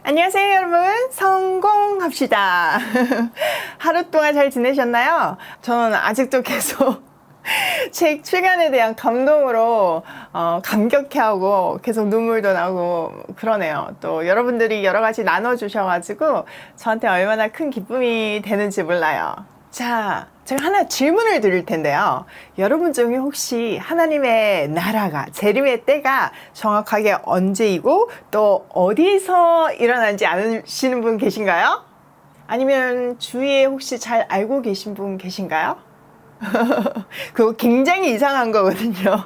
안녕하세요 여러분, 성공합시다. 하루 동안 잘 지내셨나요? 저는 아직도 계속 책 출간에 대한 감동으로 감격해하고 계속 눈물도 나고 그러네요. 또 여러분들이 여러 가지 나눠주셔가지고 저한테 얼마나 큰 기쁨이 되는지 몰라요. 자, 제가 하나 질문을 드릴 텐데요. 여러분 중에 혹시 하나님의 나라가, 재림의 때가 정확하게 언제이고 또 어디서 일어나는지 아시는 분 계신가요? 아니면 주위에 혹시 잘 알고 계신 분 계신가요? 그거 굉장히 이상한 거거든요.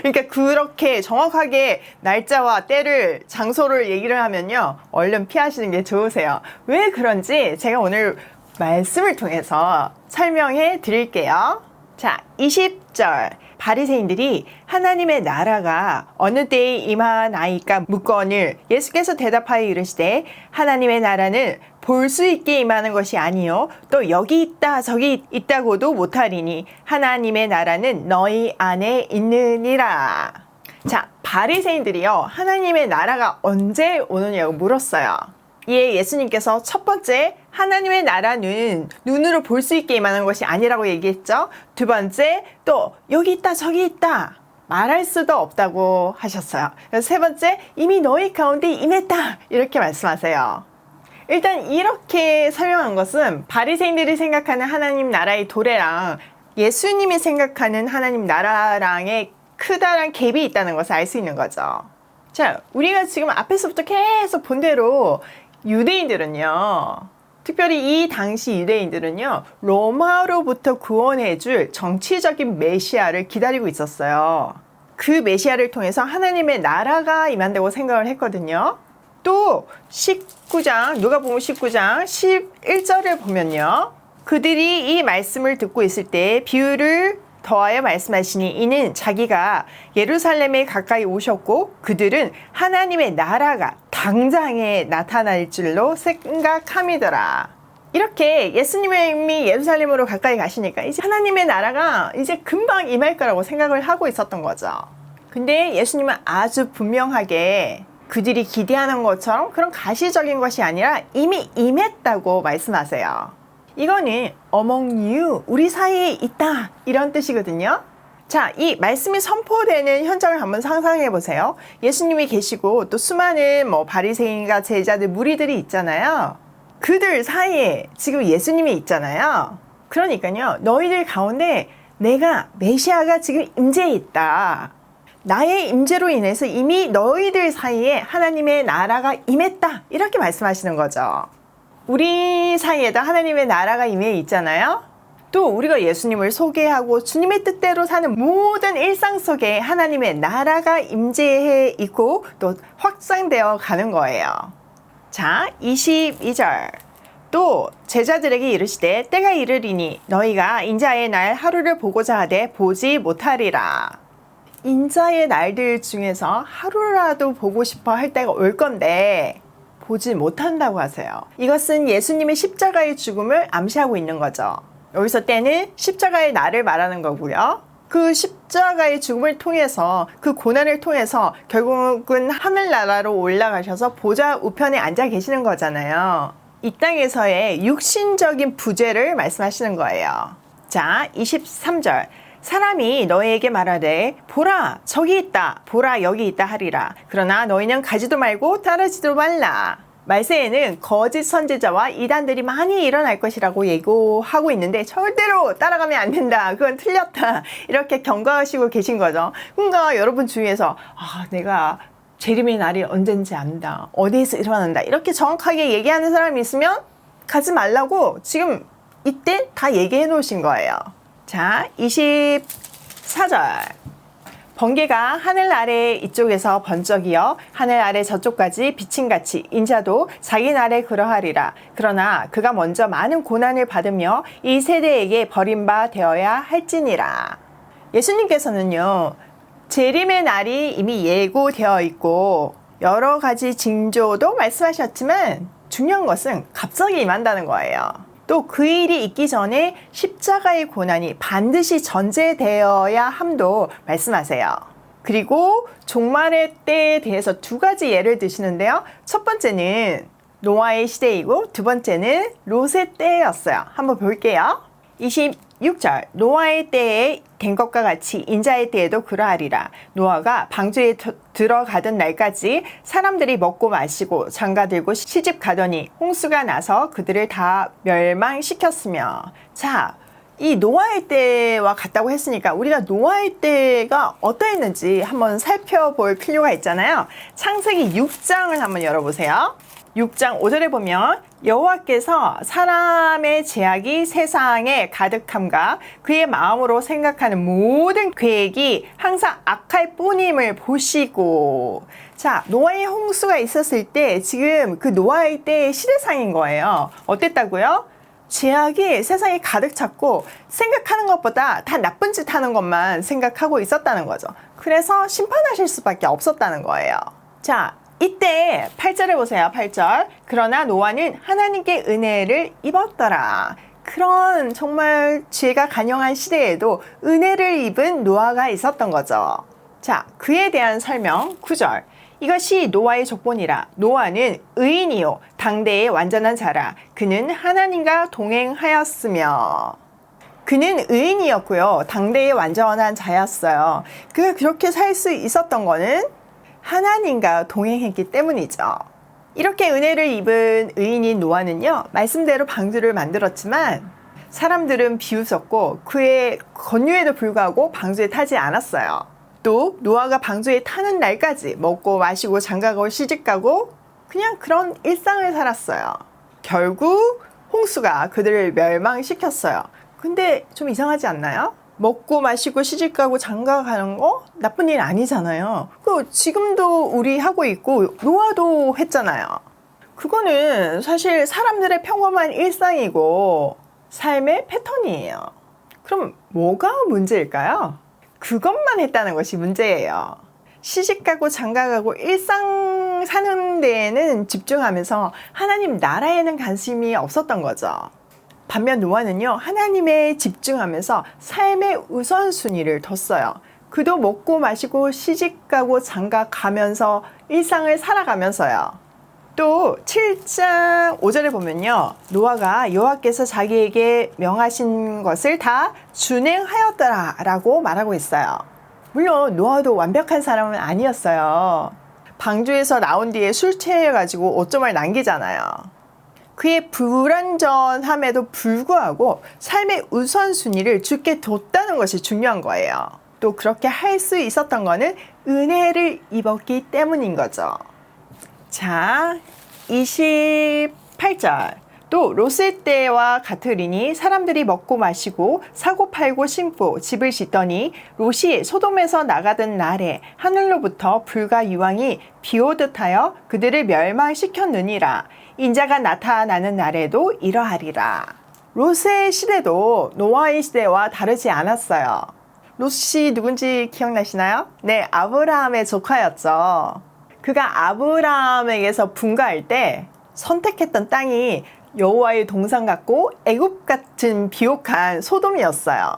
그러니까 그렇게 정확하게 날짜와 때를, 장소를 얘기를 하면요, 얼른 피하시는 게 좋으세요. 왜 그런지 제가 오늘 말씀을 통해서 설명해 드릴게요. 자, 20절. 바리새인들이 하나님의 나라가 어느 때에 임하나이까 묻거늘 예수께서 대답하여 이르시되 하나님의 나라는 볼 수 있게 임하는 것이 아니요 또 여기 있다 저기 있다고도 못하리니 하나님의 나라는 너희 안에 있느니라. 자, 바리새인들이요, 하나님의 나라가 언제 오느냐고 물었어요. 이에 예수님께서 첫 번째, 하나님의 나라는 눈으로 볼 수 있게 임하는 것이 아니라고 얘기했죠. 두 번째, 또 여기 있다 저기 있다 말할 수도 없다고 하셨어요. 그래서 세 번째, 이미 너희 가운데 임했다 이렇게 말씀하세요. 일단 이렇게 설명한 것은 바리새인들이 생각하는 하나님 나라의 도래랑 예수님이 생각하는 하나님 나라랑의 크다란 갭이 있다는 것을 알 수 있는 거죠. 자, 우리가 지금 앞에서부터 계속 본 대로 유대인들은요, 특별히 이 당시 유대인들은요, 로마로부터 구원해줄 정치적인 메시아를 기다리고 있었어요. 그 메시아를 통해서 하나님의 나라가 임한다고 생각을 했거든요. 또 19장, 누가복음 19장 11절을 보면요, 그들이 이 말씀을 듣고 있을 때 비유를 더하여 말씀하시니 이는 자기가 예루살렘에 가까이 오셨고 그들은 하나님의 나라가 당장에 나타날 줄로 생각함이더라. 이렇게 예수님이 예루살렘으로 가까이 가시니까 이제 하나님의 나라가 이제 금방 임할 거라고 생각을 하고 있었던 거죠. 근데 예수님은 아주 분명하게 그들이 기대하는 것처럼 그런 가시적인 것이 아니라 이미 임했다고 말씀하세요. 이거는 among you, 우리 사이에 있다 이런 뜻이거든요. 자, 이 말씀이 선포되는 현장을 한번 상상해 보세요. 예수님이 계시고 또 수많은 바리새인과 제자들, 무리들이 있잖아요. 그들 사이에 지금 예수님이 있잖아요. 그러니까요, 너희들 가운데 내가 메시아가 지금 임재해 있다. 나의 임재로 인해서 이미 너희들 사이에 하나님의 나라가 임했다 이렇게 말씀하시는 거죠. 우리 사이에도 하나님의 나라가 임해 있잖아요. 또 우리가 예수님을 소개하고 주님의 뜻대로 사는 모든 일상 속에 하나님의 나라가 임재해 있고 또 확장되어 가는 거예요. 자, 22절. 또 제자들에게 이르시되 때가 이르리니 너희가 인자의 날 하루를 보고자 하되 보지 못하리라. 인자의 날들 중에서 하루라도 보고 싶어 할 때가 올 건데 보지 못한다고 하세요. 이것은 예수님의 십자가의 죽음을 암시하고 있는 거죠. 여기서 때는 십자가의 날을 말하는 거고요. 그 십자가의 죽음을 통해서, 그 고난을 통해서 결국은 하늘나라로 올라가셔서 보좌 우편에 앉아 계시는 거잖아요. 이 땅에서의 육신적인 부재를 말씀하시는 거예요. 자, 23절. 사람이 너희에게 말하되 보라 저기 있다 보라 여기 있다 하리라. 그러나 너희는 가지도 말고 따르지도 말라. 말세에는 거짓 선지자와 이단들이 많이 일어날 것이라고 예고하고 있는데 절대로 따라가면 안 된다, 그건 틀렸다 이렇게 경고하시고 계신 거죠. 그러니까 여러분 주위에서 내가 재림의 날이 언젠지 안다, 어디에서 일어난다 이렇게 정확하게 얘기하는 사람이 있으면 가지 말라고 지금 이때 다 얘기해 놓으신 거예요. 자, 24절. 번개가 하늘 아래 이쪽에서 번쩍이어 하늘 아래 저쪽까지 비침같이 인자도 자기 날에 그러하리라. 그러나 그가 먼저 많은 고난을 받으며 이 세대에게 버림바 되어야 할지니라. 예수님께서는요, 재림의 날이 이미 예고되어 있고 여러 가지 징조도 말씀하셨지만 중요한 것은 갑자기 임한다는 거예요. 또 그 일이 있기 전에 십자가의 고난이 반드시 전제되어야 함도 말씀하세요. 그리고 종말의 때에 대해서 두 가지 예를 드시는데요. 첫 번째는 노아의 시대이고 두 번째는 롯의 때였어요. 한번 볼게요. 26절 노아의 때에 된 것과 같이 인자의 때에도 그러하리라. 노아가 방주에 들어가던 날까지 사람들이 먹고 마시고 장가들고 시집 가더니 홍수가 나서 그들을 다 멸망시켰으며. 자, 이 노아의 때와 같다고 했으니까 우리가 노아의 때가 어떠했는지 한번 살펴볼 필요가 있잖아요. 창세기 6장을 한번 열어보세요. 6장 5절에 보면 여호와께서 사람의 죄악이 세상에 가득함과 그의 마음으로 생각하는 모든 계획이 항상 악할 뿐임을 보시고. 자, 노아의 홍수가 있었을 때 지금 그 노아의 때의 시대상인 거예요. 어땠다고요? 죄악이 세상에 가득 찼고 생각하는 것보다 다 나쁜 짓 하는 것만 생각하고 있었다는 거죠. 그래서 심판하실 수밖에 없었다는 거예요. 자, 이때 8절에 보세요. 8절. 그러나 노아는 하나님께 은혜를 입었더라. 그런 정말 죄가 간영한 시대에도 은혜를 입은 노아가 있었던 거죠. 자, 그에 대한 설명 9절. 이것이 노아의 족본이라. 노아는 의인이요 당대의 완전한 자라. 그는 하나님과 동행하였으며. 그는 의인이었고요. 당대의 완전한 자였어요. 그가 그렇게 살 수 있었던 거는 하나님과 동행했기 때문이죠. 이렇게 은혜를 입은 의인인 노아는요, 말씀대로 방주를 만들었지만 사람들은 비웃었고 그의 권유에도 불구하고 방주에 타지 않았어요. 또 노아가 방주에 타는 날까지 먹고 마시고 장가가고 시집가고 그냥 그런 일상을 살았어요. 결국 홍수가 그들을 멸망시켰어요. 근데 좀 이상하지 않나요? 먹고 마시고 시집가고 장가가는 거 나쁜 일 아니잖아요. 그 지금도 우리 하고 있고 노아도 했잖아요. 그거는 사실 사람들의 평범한 일상이고 삶의 패턴이에요. 그럼 뭐가 문제일까요? 그것만 했다는 것이 문제예요. 시집가고 장가가고 일상 사는 데에는 집중하면서 하나님 나라에는 관심이 없었던 거죠. 반면 노아는요, 하나님에 집중하면서 삶의 우선순위를 뒀어요. 그도 먹고 마시고 시집가고 장가가면서 일상을 살아가면서요. 또 7장 5절에 보면요, 노아가 여호와께서 자기에게 명하신 것을 다 준행하였더라 라고 말하고 있어요. 물론 노아도 완벽한 사람은 아니었어요. 방주에서 나온 뒤에 술 취해가지고 오점을 남기잖아요. 그의 불완전함에도 불구하고 삶의 우선순위를 주께 뒀다는 것이 중요한 거예요. 또 그렇게 할 수 있었던 거는 은혜를 입었기 때문인 거죠. 자, 28절. 또 롯의 때와 같으리니 사람들이 먹고 마시고 사고 팔고 심고 집을 짓더니 롯이 소돔에서 나가던 날에 하늘로부터 불과 유황이 비오듯 하여 그들을 멸망시켰느니라. 인자가 나타나는 날에도 이러하리라. 롯의 시대도 노아의 시대와 다르지 않았어요. 롯이 누군지 기억나시나요? 네, 아브라함의 조카였죠. 그가 아브라함에게서 분가할 때 선택했던 땅이 여호와의 동산 같고 애굽 같은 비옥한 소돔이었어요.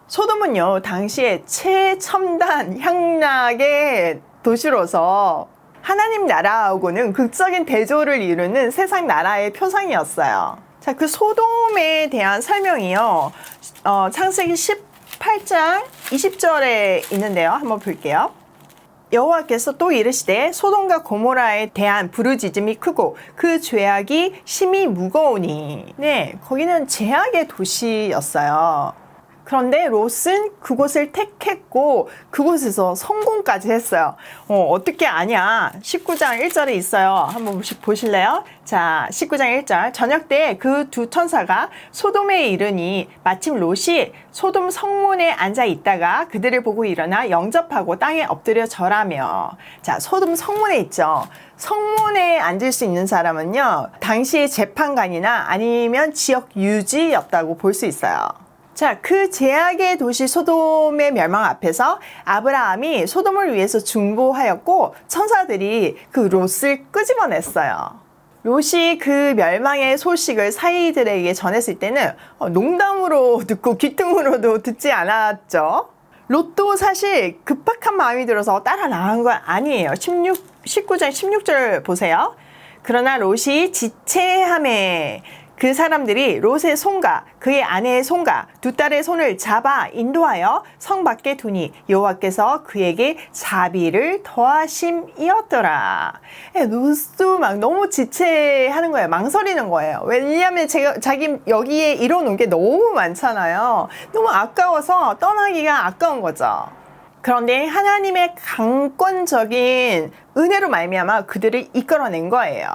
소돔은요, 당시에 최첨단 향락의 도시로서 하나님 나라하고는 극적인 대조를 이루는 세상 나라의 표상이었어요. 자, 그 소돔에 대한 설명이요, 창세기 18장 20절에 있는데요. 한번 볼게요. 여호와께서 또 이르시되 소돔과 고모라에 대한 부르짖음이 크고 그 죄악이 심히 무거우니. 네, 거기는 죄악의 도시였어요. 그런데 롯은 그곳을 택했고 그곳에서 성공까지 했어요. 어떻게 아냐? 19장 1절에 있어요. 한번 보실래요? 자, 19장 1절. 저녁 때 그 두 천사가 소돔에 이르니 마침 롯이 소돔 성문에 앉아 있다가 그들을 보고 일어나 영접하고 땅에 엎드려 절하며. 자, 소돔 성문에 있죠. 성문에 앉을 수 있는 사람은요, 당시의 재판관이나 아니면 지역 유지였다고 볼 수 있어요. 자, 그 죄악의 도시 소돔의 멸망 앞에서 아브라함이 소돔을 위해서 중보하였고 천사들이 그 롯을 끄집어냈어요. 롯이 그 멸망의 소식을 사이들에게 전했을 때는 농담으로 듣고 귀등으로도 듣지 않았죠. 롯도 사실 급박한 마음이 들어서 따라 나간 건 아니에요. 19장 16절 보세요. 그러나 롯이 지체함에 그 사람들이 롯의 손과 그의 아내의 손과 두 딸의 손을 잡아 인도하여 성 밖에 두니 여호와께서 그에게 자비를 더하심이었더라. 롯도 막 너무 지체하는 거예요. 망설이는 거예요. 왜냐하면 자기 여기에 이뤄놓은 게 너무 많잖아요. 너무 아까워서 떠나기가 아까운 거죠. 그런데 하나님의 강권적인 은혜로 말미암아 그들을 이끌어낸 거예요.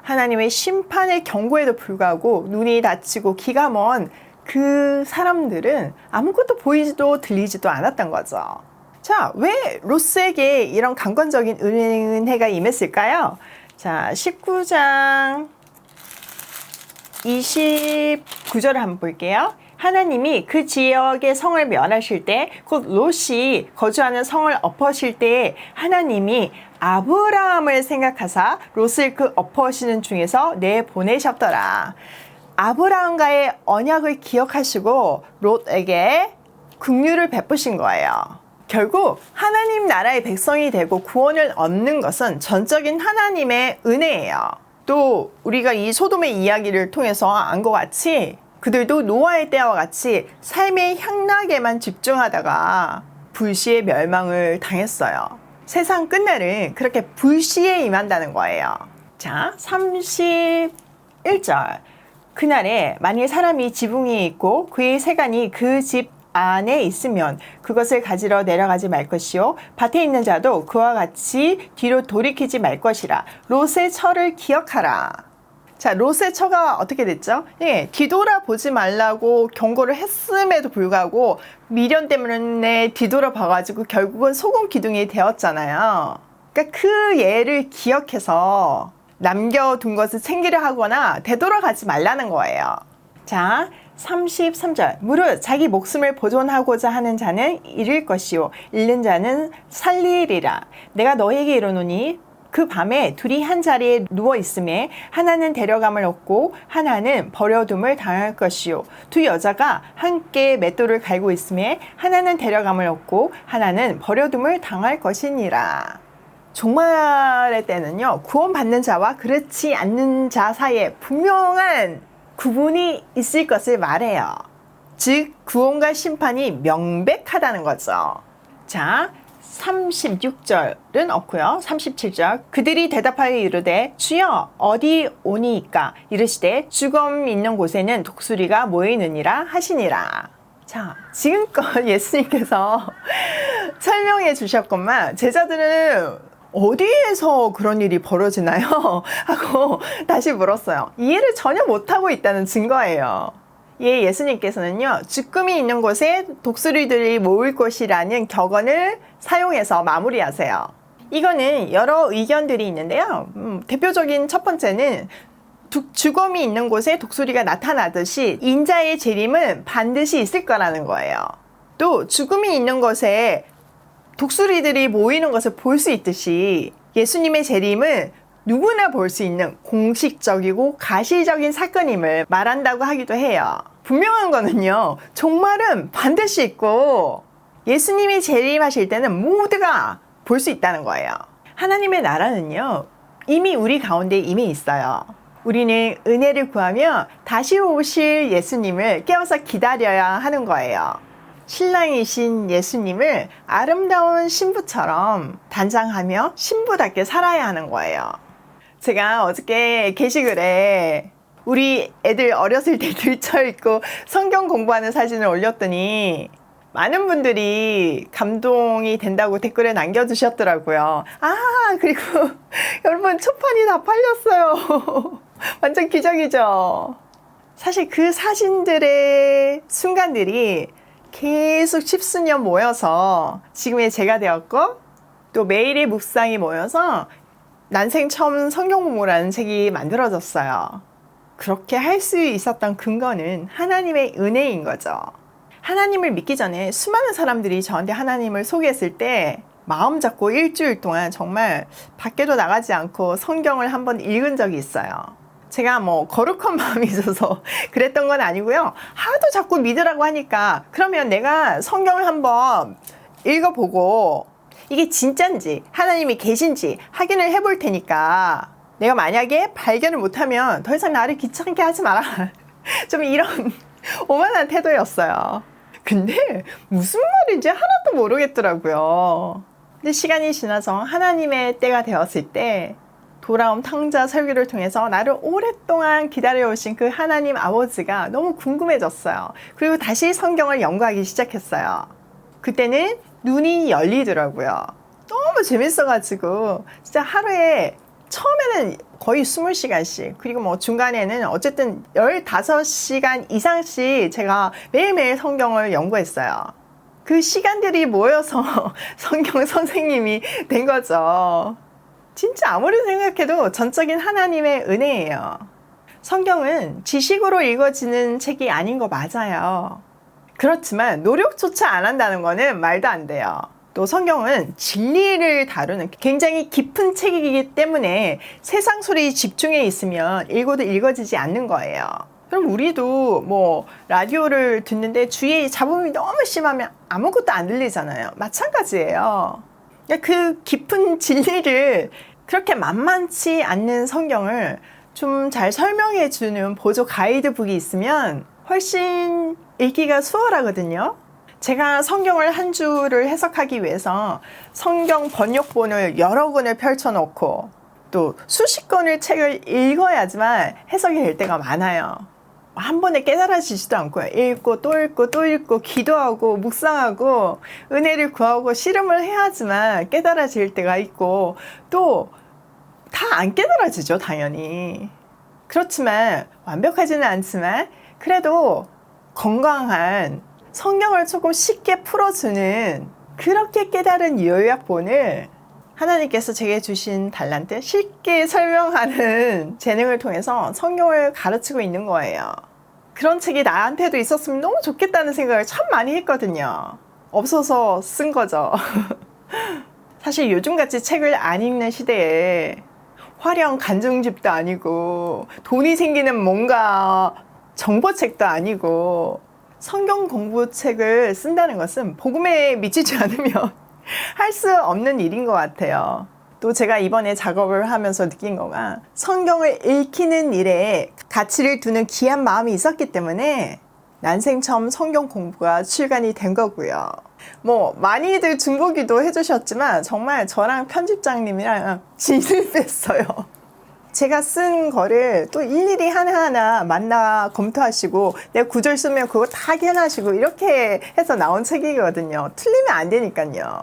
하나님의 심판의 경고에도 불구하고 눈이 다치고 귀가 먼 그 사람들은 아무것도 보이지도 들리지도 않았던 거죠. 자, 왜 롯에게 이런 강권적인 은혜가 임했을까요? 자, 19장 29절을 한번 볼게요. 하나님이 그 지역의 성을 멸하실 때, 곧 롯이 거주하는 성을 엎으실 때에 하나님이 아브라함을 생각하사 롯을 그 엎으시는 중에서 내보내셨더라. 아브라함과의 언약을 기억하시고 롯에게 긍휼을 베푸신 거예요. 결국 하나님 나라의 백성이 되고 구원을 얻는 것은 전적인 하나님의 은혜예요. 또 우리가 이 소돔의 이야기를 통해서 안 것 같이 그들도 노아의 때와 같이 삶의 향락에만 집중하다가 불시에 멸망을 당했어요. 세상 끝날은 그렇게 불시에 임한다는 거예요. 자, 31절. 그날에 만일 사람이 지붕이 있고 그의 세간이 그 집 안에 있으면 그것을 가지러 내려가지 말 것이요 밭에 있는 자도 그와 같이 뒤로 돌이키지 말 것이라. 롯의 처를 기억하라. 자, 롯의 처가 어떻게 됐죠? 예, 뒤돌아보지 말라고 경고를 했음에도 불구하고 미련 때문에 뒤돌아봐가지고 결국은 소금 기둥이 되었잖아요. 그러니까 그 예를 기억해서 남겨둔 것을 챙기려 하거나 되돌아가지 말라는 거예요. 자, 33절. 무릇 자기 목숨을 보존하고자 하는 자는 잃을 것이요 잃는 자는 살리리라. 내가 너에게 이르노니 그 밤에 둘이 한 자리에 누워 있음에 하나는 데려감을 얻고 하나는 버려둠을 당할 것이요 두 여자가 함께 맷돌을 갈고 있음에 하나는 데려감을 얻고 하나는 버려둠을 당할 것이니라. 종말의 때는요, 구원받는 자와 그렇지 않는 자 사이에 분명한 구분이 있을 것을 말해요. 즉 구원과 심판이 명백하다는 거죠. 자, 36절은 없고요. 37절. 그들이 대답하여 이르되 주여 어디 오니이까 이르시되 죽음 있는 곳에는 독수리가 모이느니라 하시니라. 자, 지금껏 예수님께서 설명해 주셨건만 제자들은 어디에서 그런 일이 벌어지나요? 하고 다시 물었어요. 이해를 전혀 못하고 있다는 증거예요. 예수님께서는요, 죽음이 있는 곳에 독수리들이 모일 곳이라는 격언을 사용해서 마무리하세요. 이거는 여러 의견들이 있는데요. 대표적인 첫 번째는 죽음이 있는 곳에 독수리가 나타나듯이 인자의 재림은 반드시 있을 거라는 거예요. 또 죽음이 있는 곳에 독수리들이 모이는 것을 볼 수 있듯이 예수님의 재림은 누구나 볼 수 있는 공식적이고 가시적인 사건임을 말한다고 하기도 해요. 분명한 거는요, 종말은 반드시 있고 예수님이 재림하실 때는 모두가 볼 수 있다는 거예요. 하나님의 나라는요, 이미 우리 가운데 이미 있어요. 우리는 은혜를 구하며 다시 오실 예수님을 깨워서 기다려야 하는 거예요. 신랑이신 예수님을 아름다운 신부처럼 단장하며 신부답게 살아야 하는 거예요. 제가 어저께 게시글에 우리 애들 어렸을 때 들쳐있고 성경 공부하는 사진을 올렸더니 많은 분들이 감동이 된다고 댓글에 남겨주셨더라고요. 그리고 여러분 초판이 다 팔렸어요. 완전 기적이죠. 사실 그 사진들의 순간들이 계속 십수년 모여서 지금의 제가 되었고 또 매일의 묵상이 모여서 난생 처음 성경 공부라는 책이 만들어졌어요. 그렇게 할 수 있었던 근거는 하나님의 은혜인 거죠. 하나님을 믿기 전에 수많은 사람들이 저한테 하나님을 소개했을 때 마음 잡고 일주일 동안 정말 밖에도 나가지 않고 성경을 한번 읽은 적이 있어요. 제가 거룩한 마음이 있어서 그랬던 건 아니고요. 하도 자꾸 믿으라고 하니까 그러면 내가 성경을 한번 읽어보고 이게 진짠지 하나님이 계신지 확인을 해볼 테니까 내가 만약에 발견을 못하면 더 이상 나를 귀찮게 하지 마라. 좀 이런 오만한 태도였어요. 근데 무슨 말인지 하나도 모르겠더라고요. 근데 시간이 지나서 하나님의 때가 되었을 때 돌아온 탕자 설교를 통해서 나를 오랫동안 기다려오신 그 하나님 아버지가 너무 궁금해졌어요. 그리고 다시 성경을 연구하기 시작했어요. 그때는 눈이 열리더라고요. 너무 재밌어가지고 진짜 하루에 처음에는 거의 20시간씩 그리고 뭐 중간에는 어쨌든 15시간 이상씩 제가 매일매일 성경을 연구했어요. 그 시간들이 모여서 성경 선생님이 된 거죠. 진짜 아무리 생각해도 전적인 하나님의 은혜예요. 성경은 지식으로 읽어지는 책이 아닌 거 맞아요. 그렇지만 노력조차 안 한다는 거는 말도 안 돼요. 또 성경은 진리를 다루는 굉장히 깊은 책이기 때문에 세상 소리에 집중해 있으면 읽어도 읽어지지 않는 거예요. 그럼 우리도 뭐 라디오를 듣는데 주위에 잡음이 너무 심하면 아무것도 안 들리잖아요. 마찬가지예요. 그 깊은 진리를 그렇게 만만치 않는 성경을 좀 잘 설명해 주는 보조 가이드북이 있으면 훨씬 읽기가 수월하거든요. 제가 성경을 한 주를 해석하기 위해서 성경 번역본을 여러 권을 펼쳐놓고 또 수십 권의 책을 읽어야지만 해석이 될 때가 많아요. 한 번에 깨달아지지도 않고요. 읽고 또 읽고 또 읽고 기도하고 묵상하고 은혜를 구하고 씨름을 해야지만 깨달아질 때가 있고 또 다 안 깨달아지죠, 당연히. 그렇지만 완벽하지는 않지만 그래도 건강한 성경을 조금 쉽게 풀어주는 그렇게 깨달은 요약본을 하나님께서 제게 주신 달란트 쉽게 설명하는 재능을 통해서 성경을 가르치고 있는 거예요. 그런 책이 나한테도 있었으면 너무 좋겠다는 생각을 참 많이 했거든요. 없어서 쓴 거죠. 사실 요즘같이 책을 안 읽는 시대에 화려한 간증집도 아니고 돈이 생기는 뭔가 정보책도 아니고 성경 공부책을 쓴다는 것은 복음에 미치지 않으면 할 수 없는 일인 것 같아요. 또 제가 이번에 작업을 하면서 느낀 거가 성경을 읽히는 일에 가치를 두는 귀한 마음이 있었기 때문에 난생 처음 성경 공부가 출간이 된 거고요. 뭐 많이들 중보기도 해주셨지만 정말 저랑 편집장님이랑 진을 뺐어요. 제가 쓴 거를 또 일일이 하나하나 만나 검토하시고 내가 구절 쓰면 그거 다 확인하시고 이렇게 해서 나온 책이거든요. 틀리면 안 되니까요.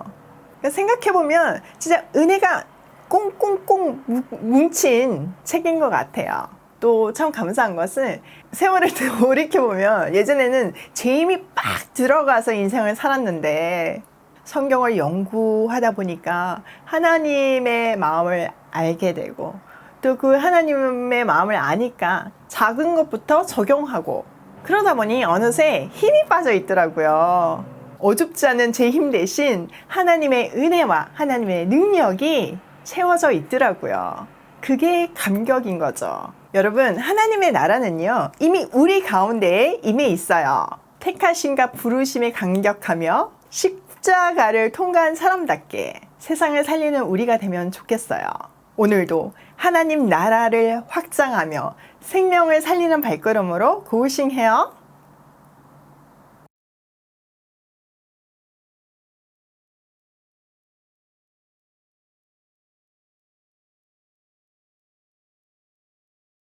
생각해보면 진짜 은혜가 꽁꽁꽁 뭉친 책인 것 같아요. 또 참 감사한 것은 세월을 돌이켜보면 예전에는 제 힘이 빡 들어가서 인생을 살았는데 성경을 연구하다 보니까 하나님의 마음을 알게 되고 또 그 하나님의 마음을 아니까 작은 것부터 적용하고 그러다 보니 어느새 힘이 빠져 있더라고요. 어줍지 않은 제 힘 대신 하나님의 은혜와 하나님의 능력이 채워져 있더라고요. 그게 감격인 거죠. 여러분, 하나님의 나라는요, 이미 우리 가운데에 임해 있어요. 택하심과 부르심에 감격하며 십자가를 통과한 사람답게 세상을 살리는 우리가 되면 좋겠어요. 오늘도 하나님 나라를 확장하며 생명을 살리는 발걸음으로 고고싱해요.